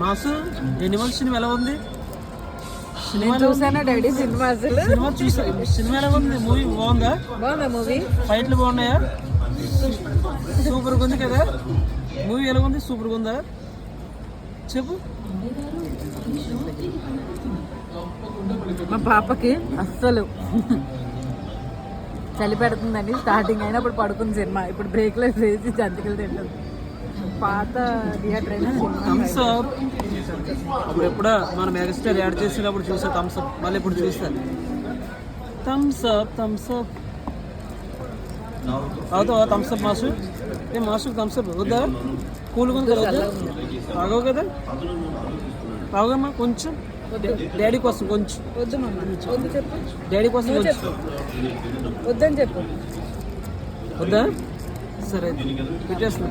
Mass Animal cinema ఎలా ఉంది? చూసానా daddy cinema? అసలు సినిమా చూసా. సినిమా ఎలా ఉంది? మూవీ బాగుందా? బాగుందా మూవీ? ఫైట్లు బాగున్నాయా? సూపర్గా ఉంది కదా మూవీ. ఎలా ఉంది? సూపర్గా ఉందా? చెప్పు. మా పాపకి అస్సలు చలి పెడుతుందండి. స్టార్టింగ్ అయినప్పుడు పడుకుంది సినిమా. ఇప్పుడు బ్రేక్లో వేసి జంతికలు తింటుంది. పాత థియేటర్ అయినా థమ్స్ అప్ అప్పుడు ఎప్పుడో మన మెగాస్టార్ యాడ్ చేసినప్పుడు చూసా థమ్స్ అప్. మళ్ళీ ఇప్పుడు చూస్తాను థమ్స్ అప్. థమ్స్ అప్ అవుతావా? థమ్స్ అప్ మాసు. ఏ మాసు థమ్స్ అప్ వద్దా? కూల్గా ఉంది కదా? తాగవు కదా? తాగమ్మా కొంచెం. డాడీ కోసం కొంచెం. వద్దు మమ్మ వద్దు చెప్పు. డాడీ కోసం కొంచెం. వద్దని చెప్పు. వద్దా? సరే పెట్టేస్తున్నా.